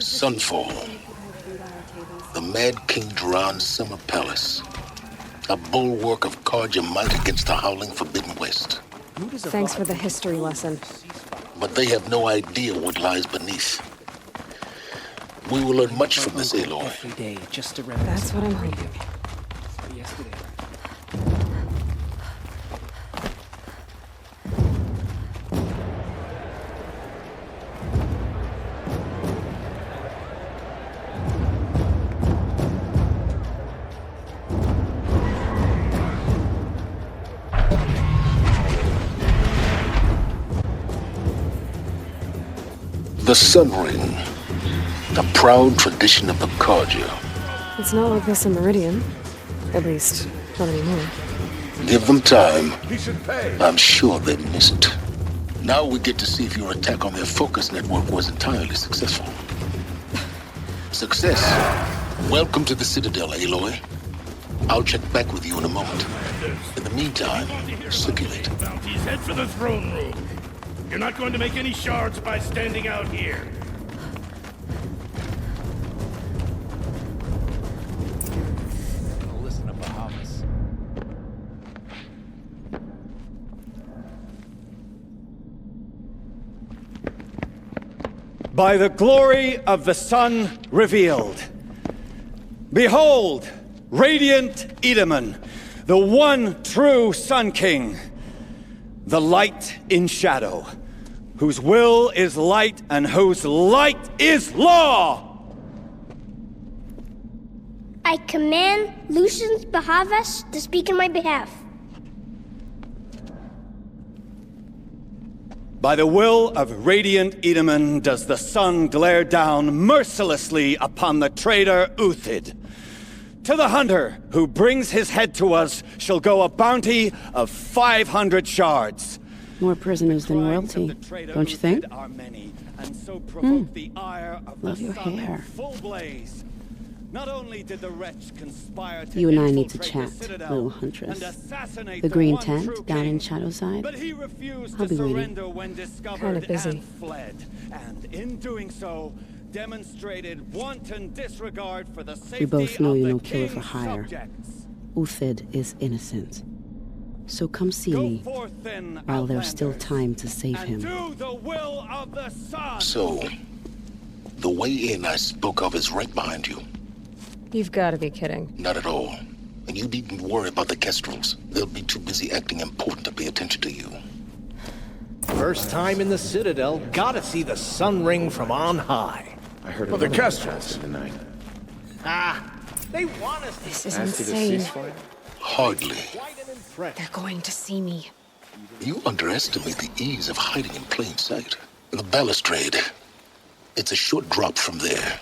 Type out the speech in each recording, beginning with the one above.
Sunfall. The Mad King Duran's summer palace. A bulwark of Carja might against the howling Forbidden West. Thanks for the history lesson. But they have no idea what lies beneath. We will learn much from this, Aloy. Every day, just to That's what I'm hoping. Yesterday. The Sun Ring. A proud tradition of the Carja. It's not like this in Meridian. At least, not anymore. Give them time. I'm sure they miss it. Now we get to see if your attack on their focus network was entirely successful. Success. Welcome to the Citadel, Aloy. I'll check back with you in a moment. In the meantime, circulate. Bounties, head for the throne room. You're not going to make any shards by standing out here. Listen to Bahamas. By the glory of the sun revealed. Behold, radiant Edaman, the one true Sun King. The light in shadow, whose will is light and whose light is law! I command Lucius Bahavas to speak in my behalf. By the will of radiant Edaman does the sun glare down mercilessly upon the traitor Uthid. To the hunter who brings his head to us shall go a bounty of 500 shards. More prisoners than royalty, don't you think? Love your hair. Not only did the wretch conspire to You and I need to infiltrate the chat, Citadel little huntress. and assassinate The green one tent true down king. in Shadowside? But he refused I'll to be waiting. surrender when discovered Kinda busy. and fled. And in doing so, demonstrated wanton disregard for the safety We both know of you're the no killer for king's hire. subjects. Uthid is innocent. So come see Go me, forth then, while there's still Outlanders, time to save and him. do the will of the sun. So, the way in I spoke of is right behind you. You've got to be kidding. Not at all. And you needn't worry about the Kestrels. They'll be too busy acting important to pay attention to you. First time in the Citadel, gotta see the sun ring from on high. I heard Well, of the another Kestrels. tonight. They want us to This is As to the insane. ceasefire? Hardly. quite an impression. They're going to see me. You underestimate the ease of hiding in plain sight. The balustrade. It's a short drop from there.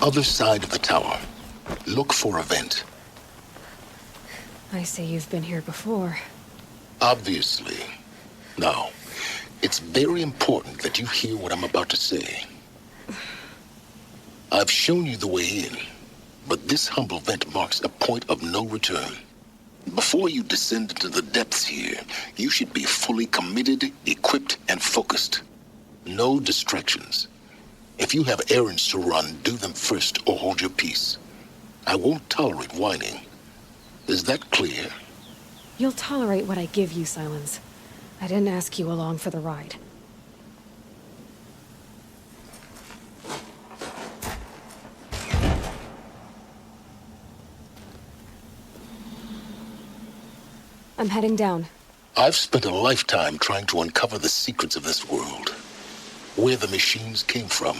Other side of the tower. Look for a vent. I see you've been here before. Obviously. Now, it's very important that you hear what I'm about to say. I've shown you the way in, but this humble vent marks a point of no return. Before you descend into the depths here, you should be fully committed, equipped, and focused. No distractions. If you have errands to run, do them first or hold your peace. I won't tolerate whining. Is that clear? You'll tolerate what I give you, Silence. I didn't ask you along for the ride. I'm heading down. I've spent a lifetime trying to uncover the secrets of this world. Where the machines came from.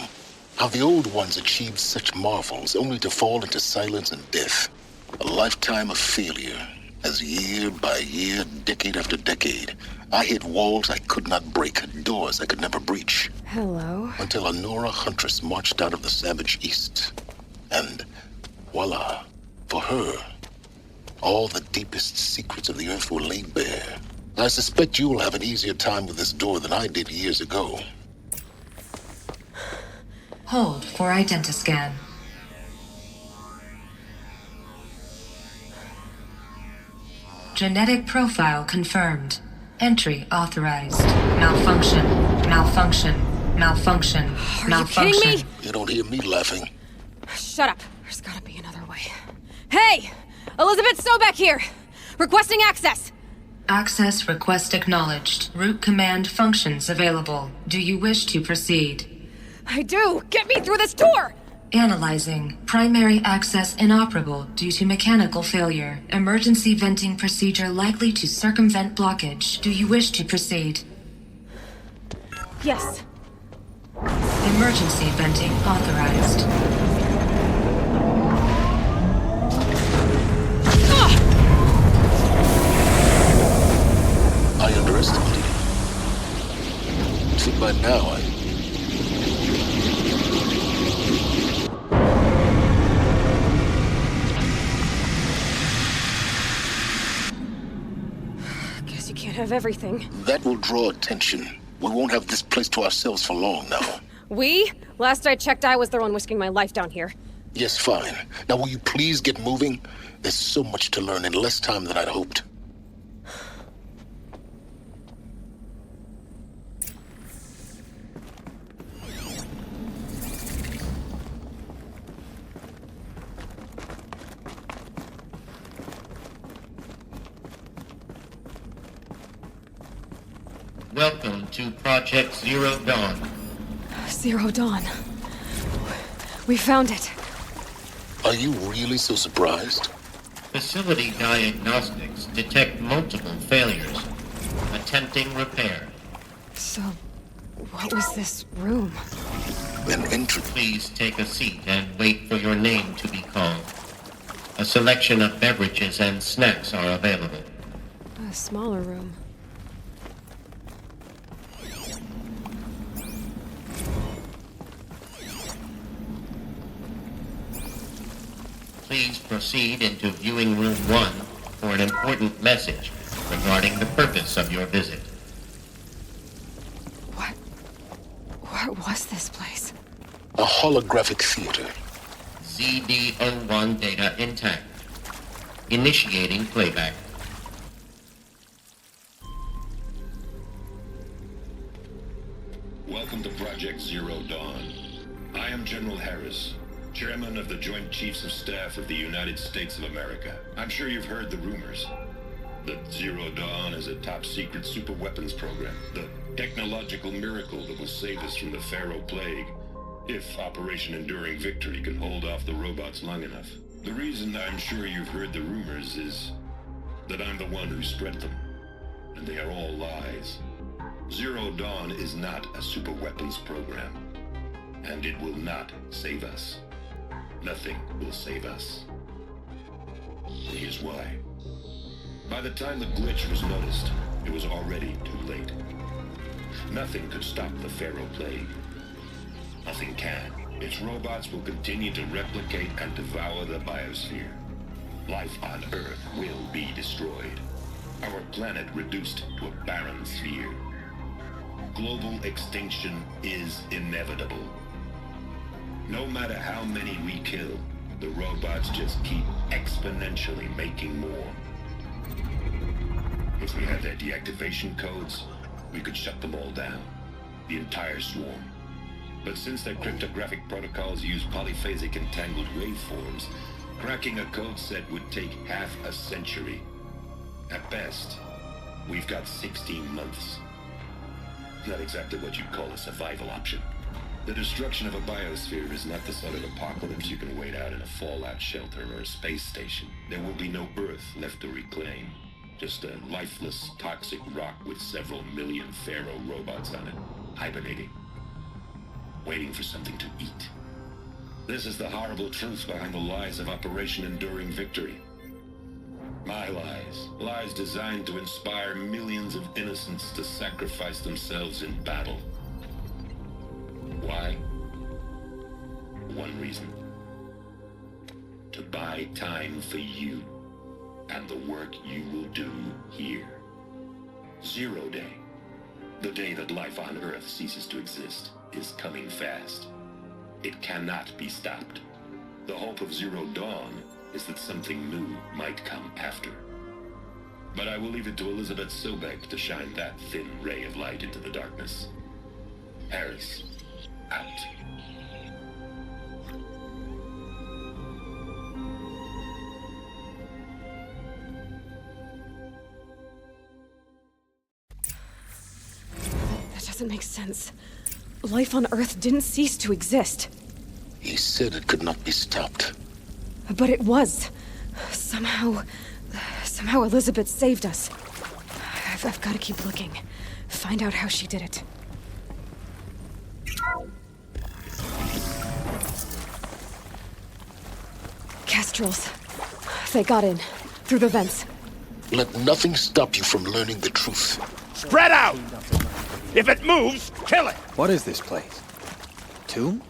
How the old ones achieved such marvels only to fall into silence and death. A lifetime of failure. as year by year, decade after decade, I hit walls I could not break, doors I could never breach. Hello? Until a Nora huntress marched out of the savage east. And voila, for her, all the deepest secrets of the earth were laid bare. I suspect you'll have an easier time with this door than I did years ago. Hold for identiscan. Genetic profile confirmed. Entry authorized. Malfunction. Malfunction. Malfunction. Are Malfunction. you kidding me? You don't hear me laughing. Shut up. There's gotta be another way. Hey! Elizabeth Sobeck here! Requesting access! Access request acknowledged. Root command functions available. Do you wish to proceed? I do! Get me through this door! Analyzing. Primary access inoperable due to mechanical failure. Emergency venting procedure likely to circumvent blockage. Do you wish to proceed? Yes. Emergency venting authorized. I underestimated you. See, by now, Guess you can't have everything. that will draw attention. We won't have this place to ourselves for long now. We? Last I checked, I was the one risking my life down here. Yes, fine. Now, will you please get moving? There's so much to learn in less time than I'd hoped. Welcome to Project Zero Dawn. Zero Dawn. We found it. Are you really so surprised? Facility diagnostics detect multiple failures. Attempting repair. So, what was this room? An entrance. Please take a seat and wait for your name to be called. A selection of beverages and snacks are available. A smaller room. Please proceed into viewing room 1 for an important message regarding the purpose of your visit. What was this place? A holographic theater. ZD-01 data intact. Initiating playback. Welcome to Project Zero Dawn. I am General Harris, Chairman of the Joint Chiefs of Staff of the United States of America. I'm sure you've heard the rumors that Zero Dawn is a top-secret superweapons program, the technological miracle that will save us from the Pharaoh Plague, if Operation Enduring Victory can hold off the robots long enough. The reason I'm sure you've heard the rumors is that I'm the one who spread them, and they are all lies. Zero Dawn is not a superweapons program, and it will not save us. Nothing will save us. Here's why. By the time the glitch was noticed, it was already too late. Nothing could stop the Pharaoh Plague. Nothing can. Its robots will continue to replicate and devour the biosphere. Life on Earth will be destroyed. Our planet reduced to a barren sphere. Global extinction is inevitable. No matter how many we kill, the robots just keep exponentially making more. If we had their deactivation codes, we could shut them all down. The entire swarm. But since their cryptographic protocols use polyphasic entangled waveforms, cracking a code set would take half a century. At best, we've got 16 months. Not exactly what you'd call a survival option. The destruction of a biosphere is not the sort of apocalypse you can wait out in a fallout shelter or a space station. There will be no Earth left to reclaim. Just a lifeless, toxic rock with several million Pharaoh robots on it, hibernating. Waiting for something to eat. This is the horrible truth behind the lies of Operation Enduring Victory. My lies. Lies designed to inspire millions of innocents to sacrifice themselves in battle. Why? One reason. To buy time for you and the work you will do here. Zero Day, the day that life on Earth ceases to exist, is coming fast. It cannot be stopped. The hope of Zero Dawn is that something new might come after. But I will leave it to Elizabeth Sobek to shine that thin ray of light into the darkness. Harris, out. That doesn't make sense. Life on Earth didn't cease to exist. He said it could not be stopped. But it was. Somehow Elizabeth saved us. I've got to keep looking. Find out how she did it. Kestrels. They got in. Through the vents. Let nothing stop you from learning the truth. Spread out! If it moves, kill it! What is this place? Tomb?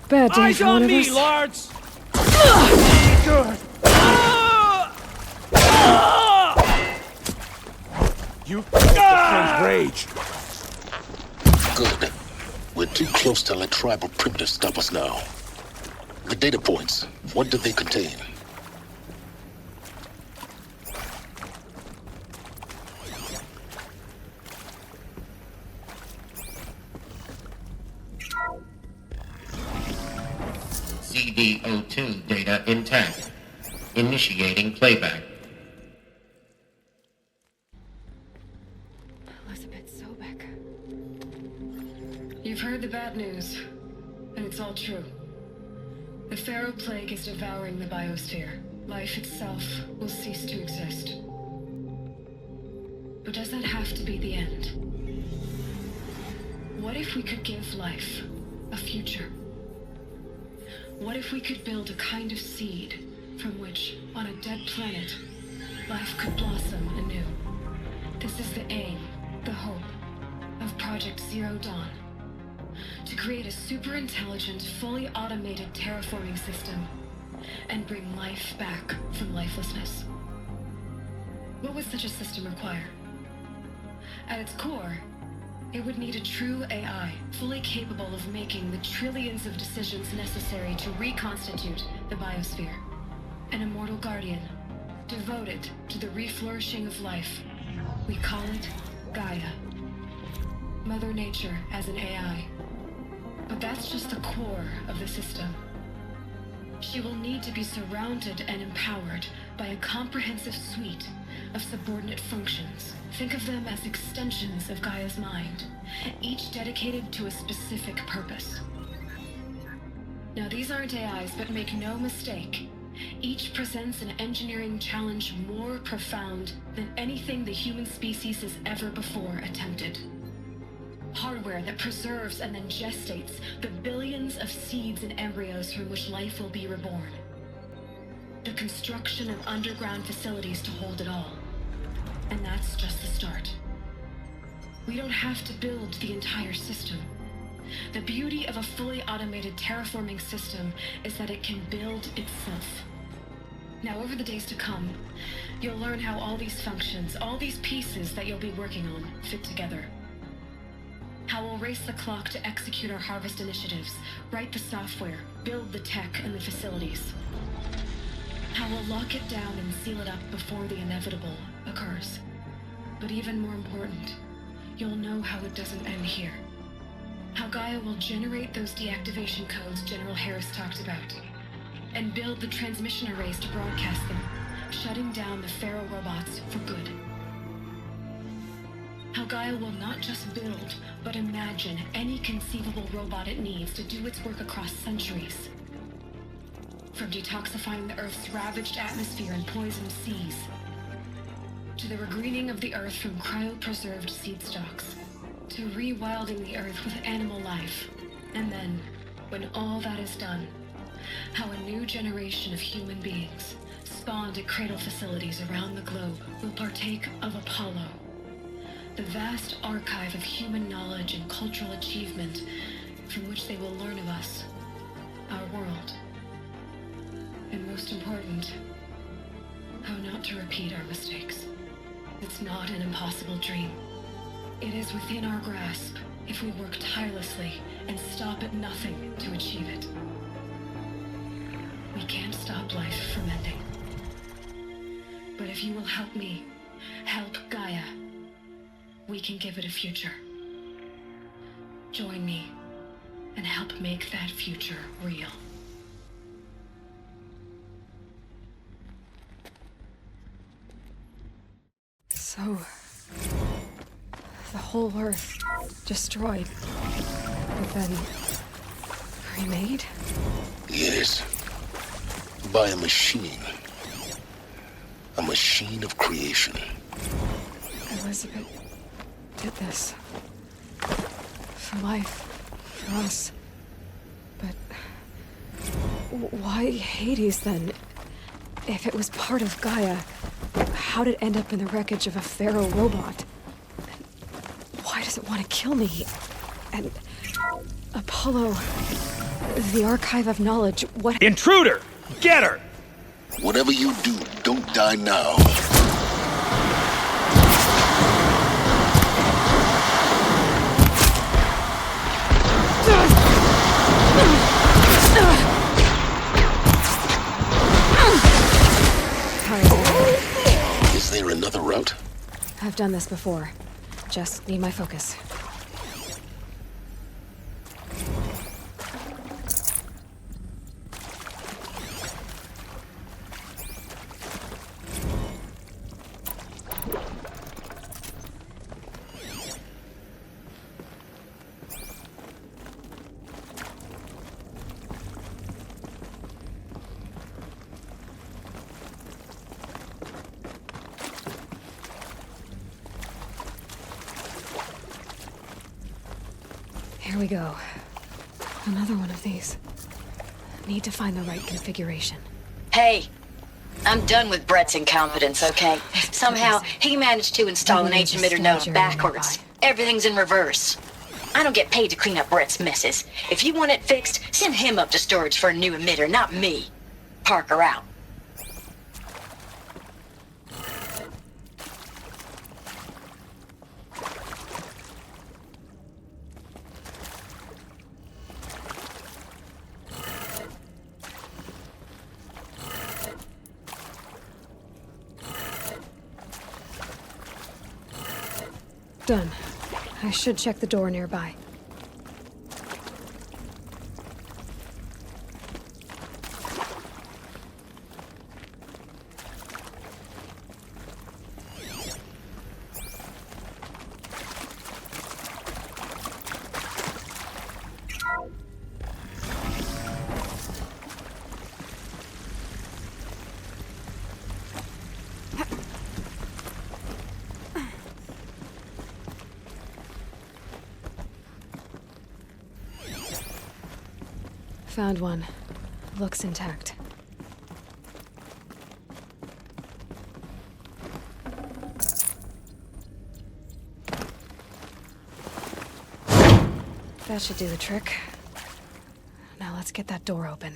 Bad day Eyes for one on of me, us. lords! Good. You felt rage. Good. We're too close to let tribal primitives stop us now. The data points, what do they contain? CD02 data intact. Initiating playback. Elizabeth Sobek. You've heard the bad news, and it's all true. The Pharaoh Plague is devouring the biosphere. Life itself will cease to exist. But does that have to be the end? What if we could give life a future? What if we could build a kind of seed from which, on a dead planet, life could blossom anew? This is the aim, the hope, of Project Zero Dawn. To create a super-intelligent, fully automated terraforming system and bring life back from lifelessness. What would such a system require? At its core, it would need a true AI, fully capable of making the trillions of decisions necessary to reconstitute the biosphere. An immortal guardian, devoted to the reflourishing of life. We call it Gaia. Mother Nature as an AI. But that's just the core of the system. She will need to be surrounded and empowered by a comprehensive suite of subordinate functions. Think of them as extensions of Gaia's mind, each dedicated to a specific purpose. Now, these aren't AIs, but make no mistake, each presents an engineering challenge more profound than anything the human species has ever before attempted. Hardware that preserves and then gestates the billions of seeds and embryos from which life will be reborn. The construction of underground facilities to hold it all. And that's just the start. We don't have to build the entire system. The beauty of a fully automated terraforming system is that it can build itself. Now, over the days to come, you'll learn how all these functions, all these pieces that you'll be working on, fit together. How we'll race the clock to execute our harvest initiatives, write the software, build the tech and the facilities. How we'll lock it down and seal it up before the inevitable occurs. But even more important, you'll know how it doesn't end here. How Gaia will generate those deactivation codes General Harris talked about, and build the transmission arrays to broadcast them, shutting down the Pharaoh robots for good. How Gaia will not just build, but imagine any conceivable robot it needs to do its work across centuries. From detoxifying the Earth's ravaged atmosphere and poisoned seas, to the regreening of the Earth from cryopreserved seed stalks, to rewilding the Earth with animal life. And then, when all that is done, how a new generation of human beings, spawned at cradle facilities around the globe, will partake of Apollo, the vast archive of human knowledge and cultural achievement from which they will learn of us, our world. And most important, how not to repeat our mistakes. It's not an impossible dream. It is within our grasp if we work tirelessly and stop at nothing to achieve it. We can't stop life from ending. But if you will help me, help Gaia, we can give it a future. Join me and help make that future real. So, the whole Earth destroyed, but then remade? Yes. By a machine. A machine of creation. Elizabeth did this. For life. For us. But why Hades then? If it was part of Gaia, how did it end up in the wreckage of a pharaoh robot? And why does it want to kill me? And Apollo, the archive of knowledge, what— Intruder! Get her! Whatever you do, don't die now. Is there another route? I've done this before. Just need my focus. Here we go. Another one of these. Need to find the right configuration. Hey, I'm done with Brett's incompetence, okay? Somehow, he managed to install an H emitter node backwards. Everything's in reverse. I don't get paid to clean up Brett's messes. If you want it fixed, send him up to storage for a new emitter, not me. Parker out. Done. I should check the door nearby. Found one. Looks intact. That should do the trick. Now let's get that door open.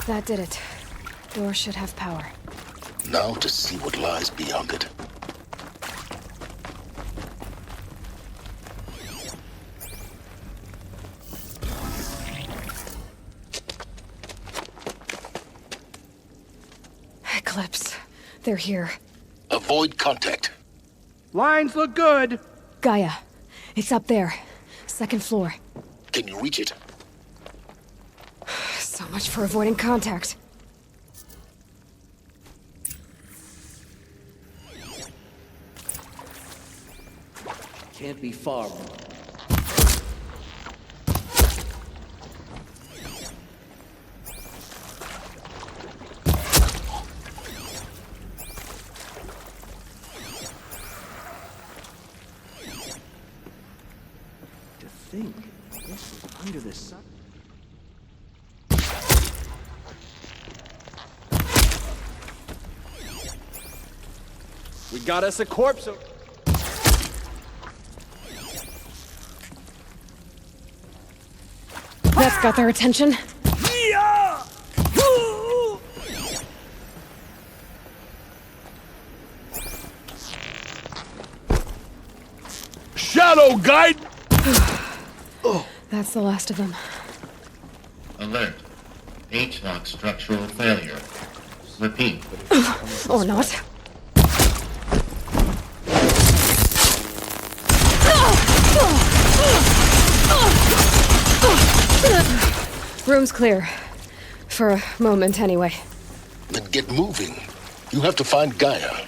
That did it. Door should have power. Now to see what lies beyond it. Eclipse. They're here. Avoid contact. Lines look good. Gaia. It's up there. Second floor. Can you reach it? So much for avoiding contact. Can't be far. To think, this was under the sun. We got us a corpse. That's got their attention. Shadow guide! That's the last of them. Alert. H-lock structural failure. Repeat. Or not. Room's clear. For a moment, anyway. Then get moving. You have to find Gaia.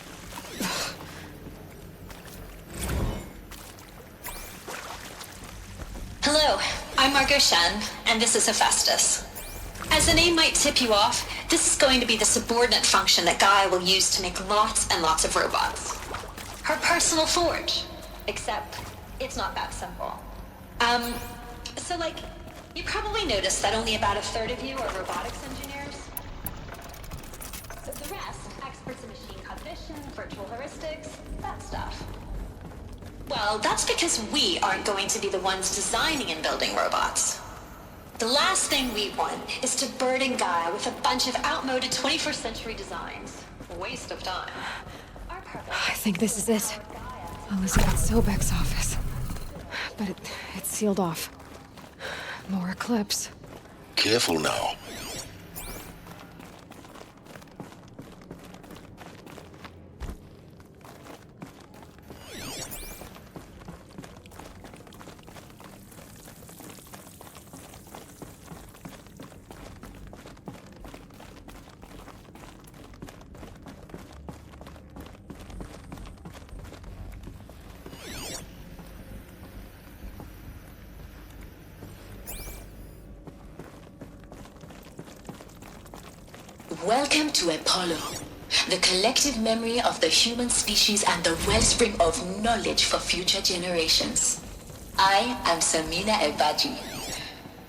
Hello, I'm Margot Shen, and this is Hephaestus. As the name might tip you off, this is going to be the subordinate function that Gaia will use to make lots and lots of robots. Her personal forge. Except, it's not that simple. So you probably noticed that only about a third of you are robotics engineers. So the rest, experts in machine cognition, virtual heuristics, that stuff. Well, that's because we aren't going to be the ones designing and building robots. The last thing we want is to burden Gaia with a bunch of outmoded 21st century designs. A waste of time. Our purpose I think this is it. Elizabeth Sobek's office. But it's sealed off. More Eclipse. Careful now. Welcome to Apollo, the collective memory of the human species and the wellspring of knowledge for future generations. I am Samina Ebaji.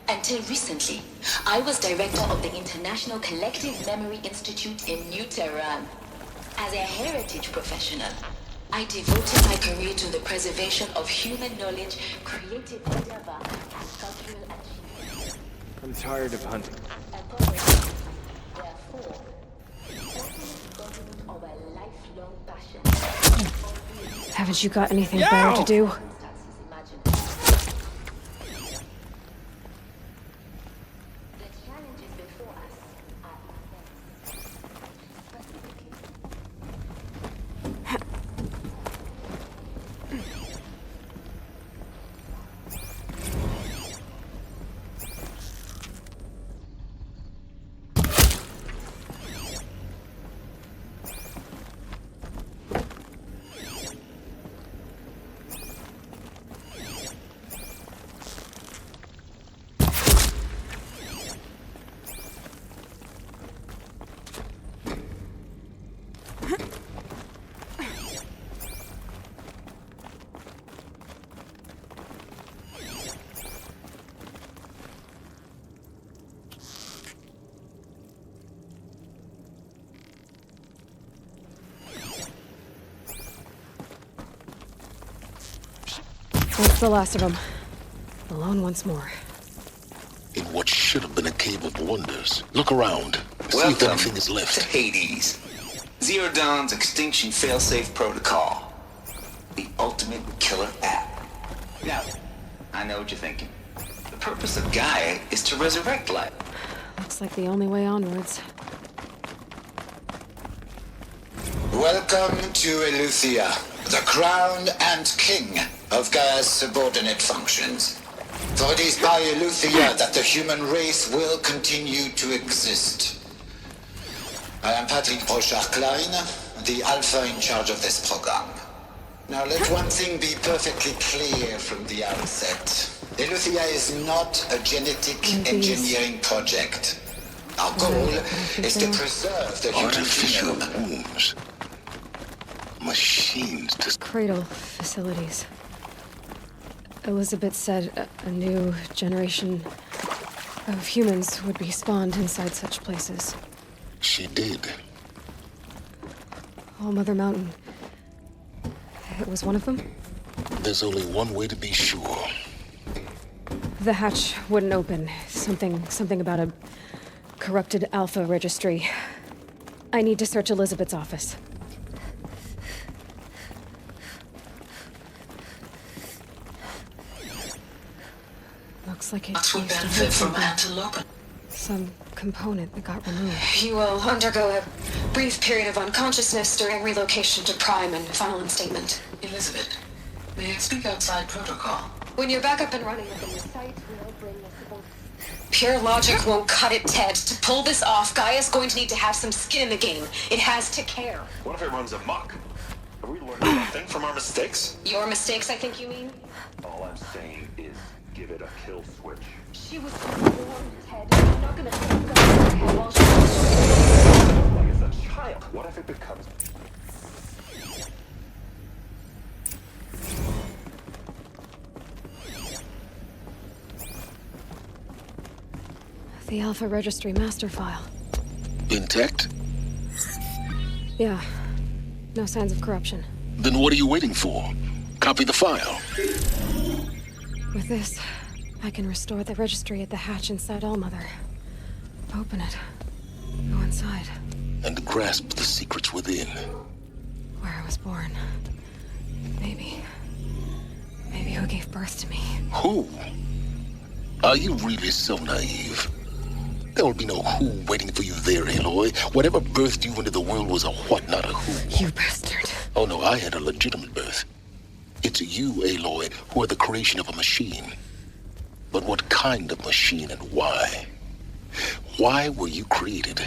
Until recently, I was director of the International Collective Memory Institute in New Tehran. As a heritage professional, I devoted my career to the preservation of human knowledge, creative endeavor, and cultural achievement. I'm tired of hunting. Apollo, therefore, embodiment of a lifelong passion. Haven't you got anything better to do? The challenges before us are That's the last of them. Alone once more. In what should have been a cave of wonders. Look around. See if Welcome anything is left. to Hades. Zero Dawn's extinction failsafe protocol. The ultimate killer app. Now, I know what you're thinking. The purpose of Gaia is to resurrect life. Looks like the only way onwards. Welcome to Eleuthia, the crown and king of Gaia's subordinate functions. For it is by Eleuthia that the human race will continue to exist. I am Patrick Brochard-Klein, the Alpha in charge of this program. Now let one thing be perfectly clear from the outset. Eleuthia is not a genetic engineering project. Our goal is to preserve the human Artificial genome. wombs. Machines to... Cradle facilities. Elizabeth said a new generation of humans would be spawned inside such places. She did. All Mother Mountain. It was one of them? There's only one way to be sure. The hatch wouldn't open. Something about a corrupted Alpha registry. I need to search Elizabeth's office. Looks like it What would used to benefit hold from something. antelope? Some component that got removed. You will undergo a brief period of unconsciousness during relocation to Prime and final instatement. Elizabeth, may I speak outside protocol? When you're back up and running within the site, we'll bring this about. Pure logic won't cut it, Ted. To pull this off, Gaia's going to need to have some skin in the game. It has to care. What if it runs amok? Have we learned nothing from our mistakes? Your mistakes, I think you mean? All I'm saying is give it a kill switch. She was born, Ted. I'm not gonna throw guns at her head while she's... Like it's a child. What if it becomes... The Alpha Registry master file. Intact? Yeah. No signs of corruption. Then what are you waiting for? Copy the file. With this, I can restore the registry at the hatch inside Allmother. Open it. Go inside. And grasp the secrets within. Where I was born. Maybe who gave birth to me. Who? Are you really so naive? There will be no who waiting for you there, Aloy. Whatever birthed you into the world was a what, not a who. You bastard. Oh no, I had a legitimate birth. It's you, Aloy, who are the creation of a machine. But what kind of machine and why? Why were you created?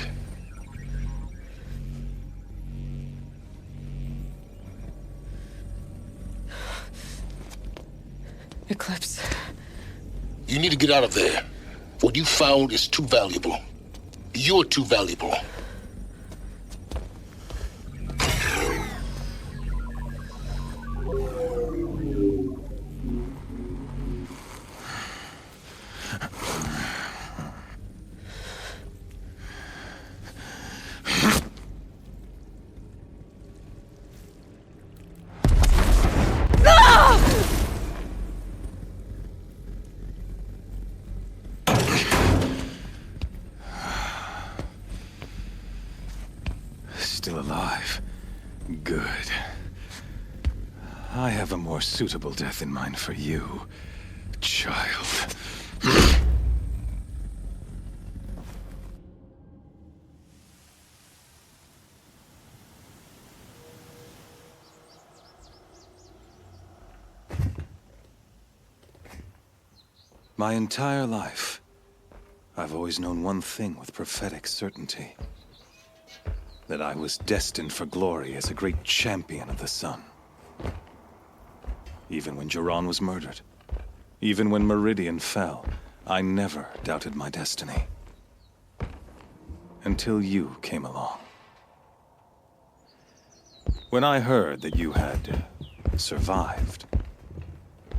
Eclipse. You need to get out of there. What you found is too valuable. You're too valuable. Still alive. Good. I have a more suitable death in mind for you, child. My entire life, I've always known one thing with prophetic certainty. That I was destined for glory as a great champion of the sun. Even when Jiran was murdered, even when Meridian fell, I never doubted my destiny. Until you came along. When I heard that you had survived,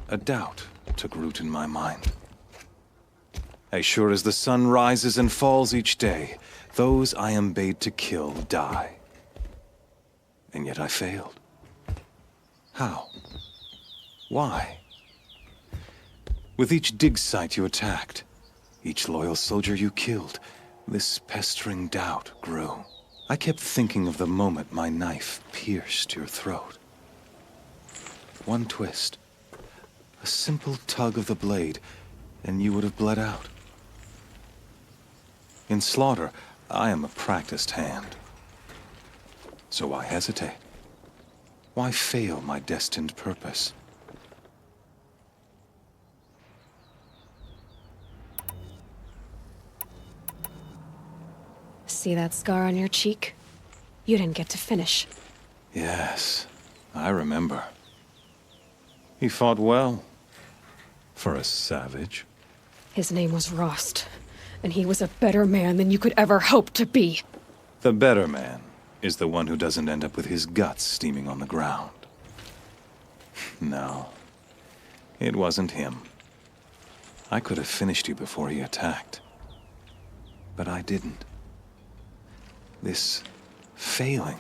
a doubt took root in my mind. As sure as the sun rises and falls each day, those I am bade to kill die. And yet I failed. How? Why? With each dig site you attacked, Each loyal soldier you killed, this pestering doubt grew. I kept thinking of the moment my knife pierced your throat. One twist, a simple tug of the blade, and you would have bled out. In slaughter, I am a practiced hand. So why hesitate? Why fail my destined purpose? See that scar on your cheek? You didn't get to finish. Yes, I remember. He fought well. For a savage. His name was Rost, and he was a better man than you could ever hope to be. The better man is the one who doesn't end up with his guts steaming on the ground. No, it wasn't him. I could have finished you before he attacked. But I didn't. This failing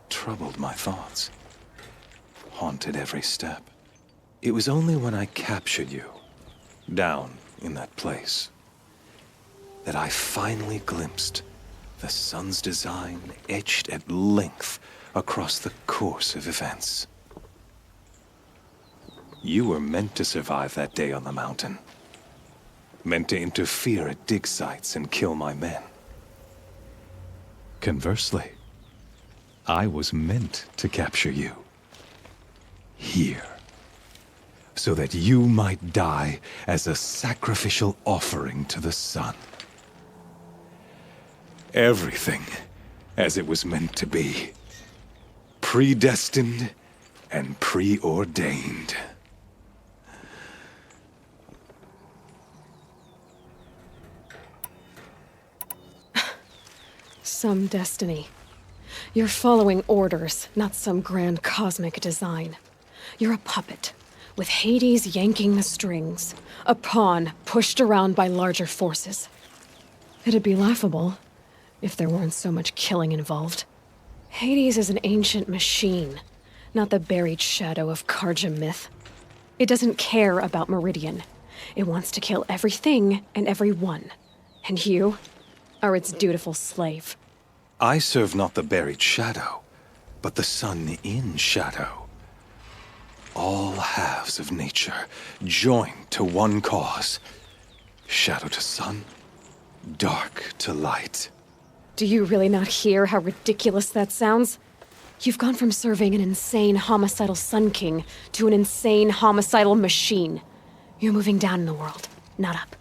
troubled my thoughts, haunted every step. It was only when I captured you, down in that place, that I finally glimpsed the sun's design etched at length across the course of events. You were meant to survive that day on the mountain. Meant to interfere at dig sites and kill my men. Conversely, I was meant to capture you. Here. So that you might die as a sacrificial offering to the sun. Everything as it was meant to be. Predestined and preordained. Some destiny. You're following orders, not some grand cosmic design. You're a puppet, with Hades yanking the strings. A pawn pushed around by larger forces. It'd be laughable if there weren't so much killing involved. Hades is an ancient machine, not the buried shadow of Karja myth. It doesn't care about Meridian. It wants to kill everything and everyone. And you are its dutiful slave. I serve not the buried shadow, but the sun in shadow. All halves of nature joined to one cause. Shadow to sun, dark to light. Do you really not hear how ridiculous that sounds? You've gone from serving an insane homicidal Sun King to an insane homicidal machine. You're moving down in the world, not up.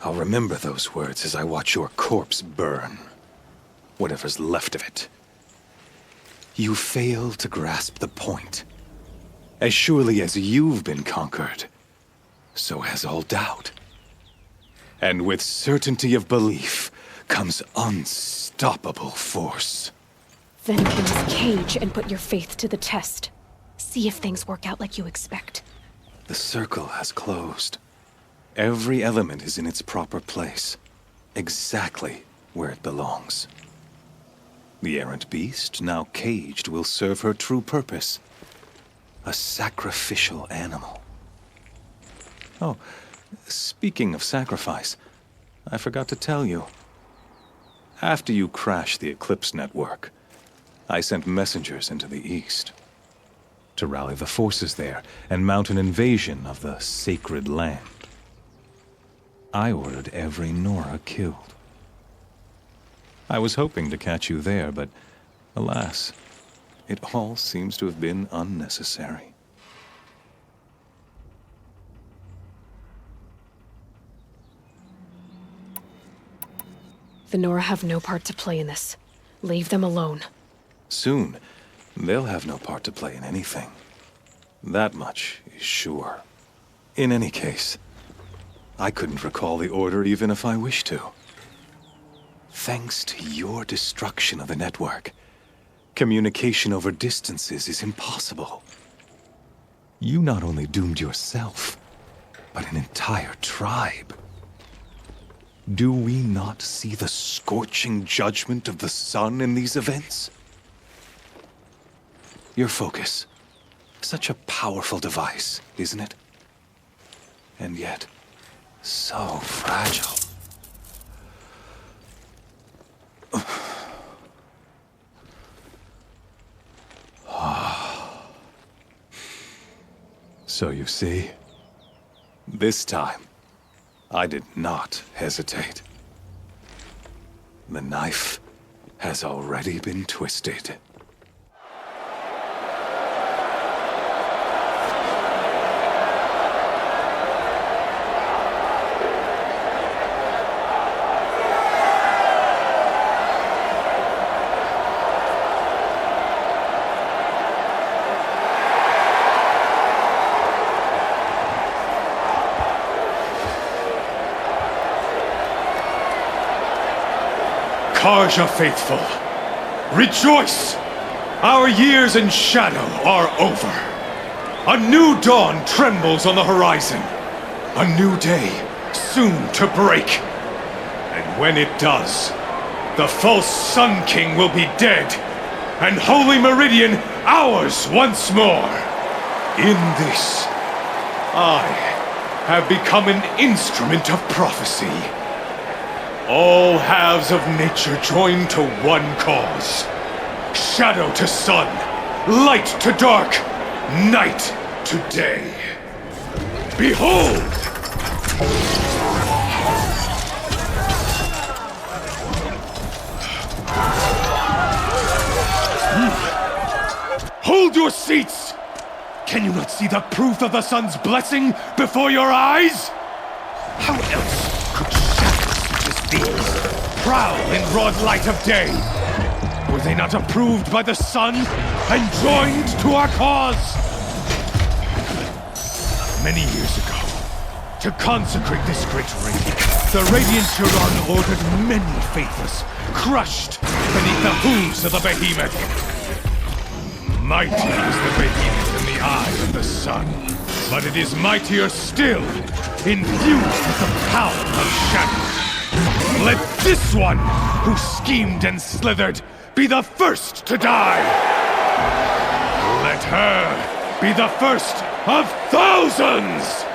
I'll remember those words as I watch your corpse burn. Whatever's left of it. You fail to grasp the point. As surely as you've been conquered, so has all doubt. And with certainty of belief comes unstoppable force. Then close cage and put your faith to the test. See if things work out like you expect. The circle has closed. Every element is in its proper place, exactly where it belongs. The errant beast, now caged, will serve her true purpose. A sacrificial animal. Oh, speaking of sacrifice, I forgot to tell you. After you crashed the Eclipse network, I sent messengers into the east to rally the forces there and mount an invasion of the sacred land. I ordered every Nora killed. I was hoping to catch you there, but alas, it all seems to have been unnecessary. The Nora have no part to play in this. Leave them alone. Soon, they'll have no part to play in anything. That much is sure. In any case, I couldn't recall the order even if I wished to. Thanks to your destruction of the network, communication over distances is impossible. You not only doomed yourself, but an entire tribe. Do we not see the scorching judgment of the sun in these events? Your focus, such a powerful device, isn't it? And yet, So fragile. So you see, this time, I did not hesitate. The knife has already been twisted. Karja faithful, rejoice! Our years in shadow are over. A new dawn trembles on the horizon. A new day soon to break. And when it does, the false Sun King will be dead, and Holy Meridian ours once more. In this, I have become an instrument of prophecy. All halves of nature join to one cause. Shadow to sun, light to dark, night to day. Behold! Hold your seats! Can you not see the proof of the sun's blessing before your eyes? How else could shadows such as these prowl in broad light of day? Were they not approved by the sun and joined to our cause? Many years ago, to consecrate this great ring, the Radiant Huron ordered many faithless, crushed beneath the hooves of the behemoth. Mighty is the behemoth in the eye of the sun, but it is mightier still, infused with the power of shadow. Let this one, who schemed and slithered, be the first to die! Let her be the first of thousands!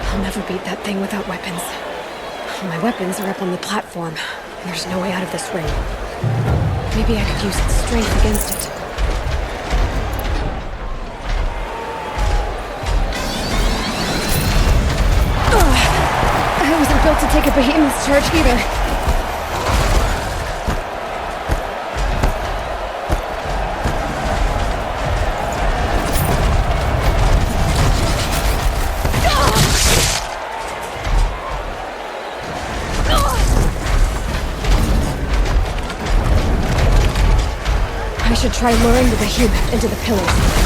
I'll never beat that thing without weapons. My weapons are up on the platform. There's no way out of this ring. Maybe I could use its strength against it. I wasn't built to take a behemoth's charge either. I should try luring the behemoth into the pillars.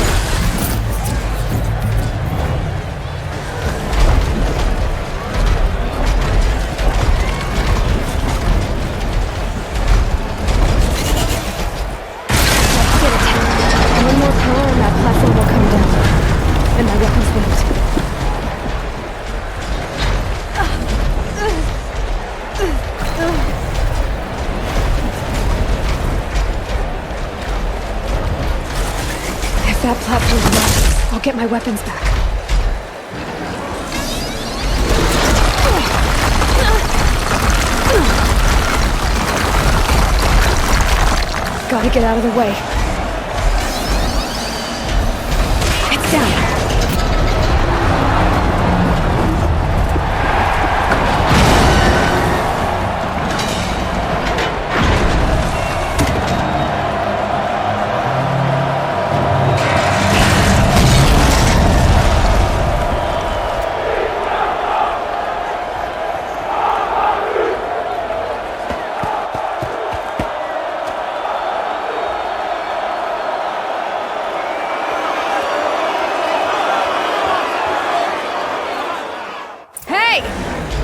That platform collapses, I'll get my weapons back. Gotta get out of the way. It's down.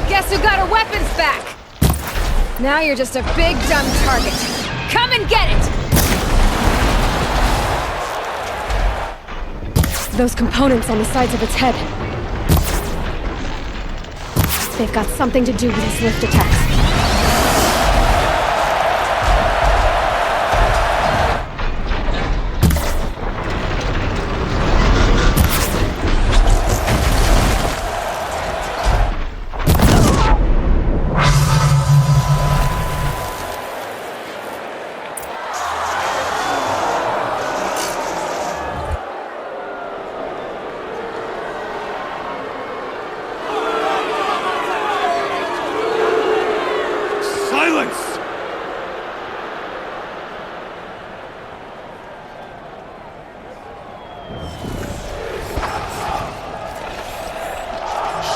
Guess who got her weapons back? Now you're just a big dumb target. Come and get it! Those components on the sides of its head. They've got something to do with his lift attacks.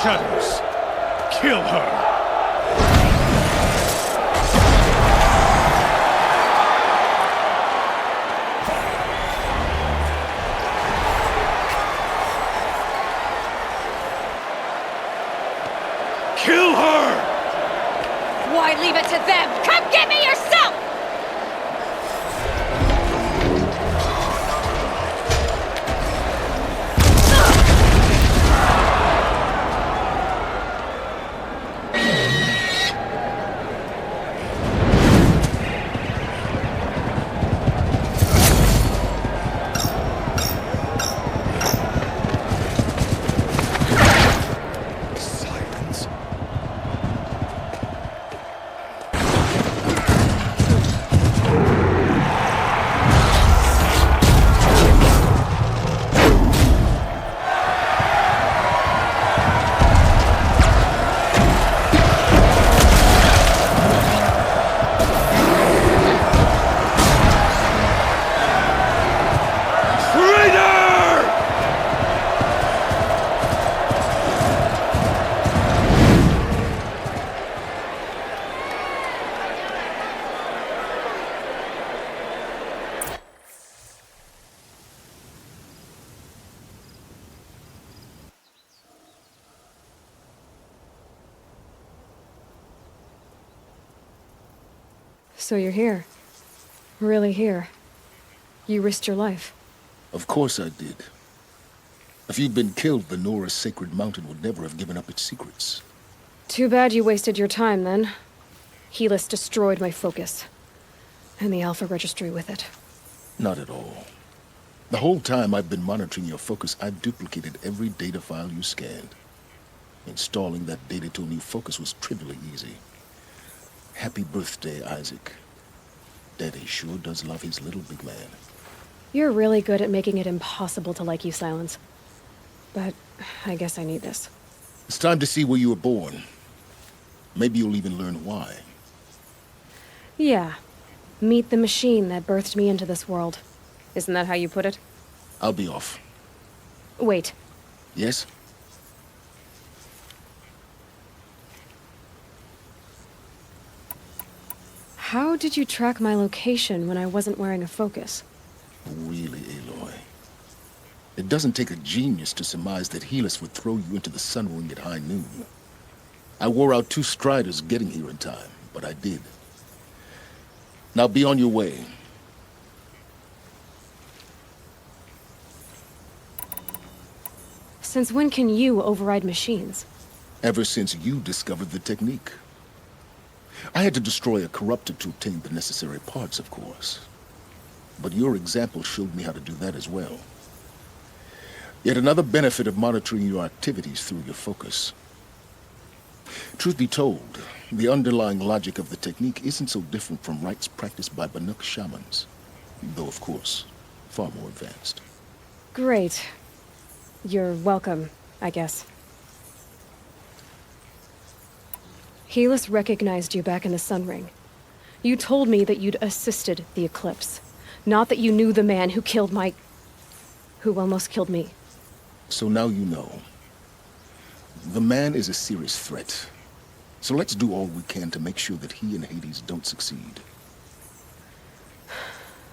Shadows, kill her! Kill her! Why leave it to them? Come get me yourself! So you're here. Really here. You risked your life. Of course I did. If you'd been killed, the Nora's sacred mountain would never have given up its secrets. Too bad you wasted your time, then. Helis destroyed my focus. And the Alpha Registry with it. Not at all. The whole time I've been monitoring your focus, I've duplicated every data file you scanned. Installing that data to a new focus was trivially easy. Happy birthday, Isaac. Daddy sure does love his little big man. You're really good at making it impossible to like you, Silence. But I guess I need this. It's time to see where you were born. Maybe you'll even learn why. Yeah. Meet the machine that birthed me into this world. Isn't that how you put it? I'll be off. Wait. Yes? How did you track my location when I wasn't wearing a focus? Really, Aloy? It doesn't take a genius to surmise that Helis would throw you into the sun ring at high noon. I wore out 2 striders getting here in time, but I did. Now be on your way. Since when can you override machines? Ever since you discovered the technique. I had to destroy a corruptor to obtain the necessary parts, of course. But your example showed me how to do that as well. Yet another benefit of monitoring your activities through your focus. Truth be told, the underlying logic of the technique isn't so different from rites practiced by Banuk shamans. Though, of course, far more advanced. Great. You're welcome, I guess. Helis recognized you back in the Sun Ring. You told me that you'd assisted the Eclipse. Not that you knew the man who killed who almost killed me. So now you know. The man is a serious threat. So let's do all we can to make sure that he and Hades don't succeed.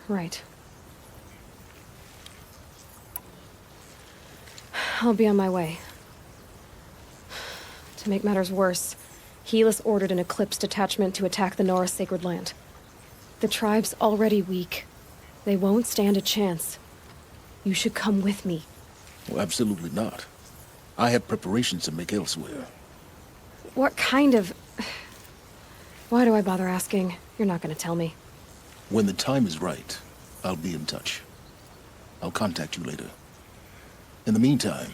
Right. I'll be on my way. To make matters worse, Helis ordered an Eclipse detachment to attack the Nora Sacred Land. The tribe's already weak. They won't stand a chance. You should come with me. Well, absolutely not. I have preparations to make elsewhere. What kind of... Why do I bother asking? You're not gonna tell me. When the time is right, I'll be in touch. I'll contact you later. In the meantime,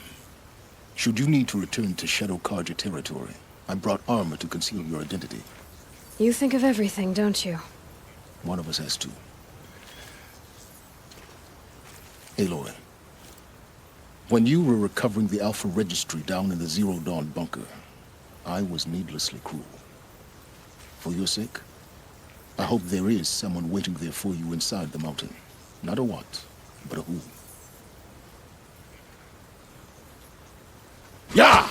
should you need to return to Shadow Karja territory, I brought armor to conceal your identity. You think of everything, don't you? One of us has to. Aloy, when you were recovering the Alpha Registry down in the Zero Dawn bunker, I was needlessly cruel. For your sake, I hope there is someone waiting there for you inside the mountain. Not a what, but a who. Yeah!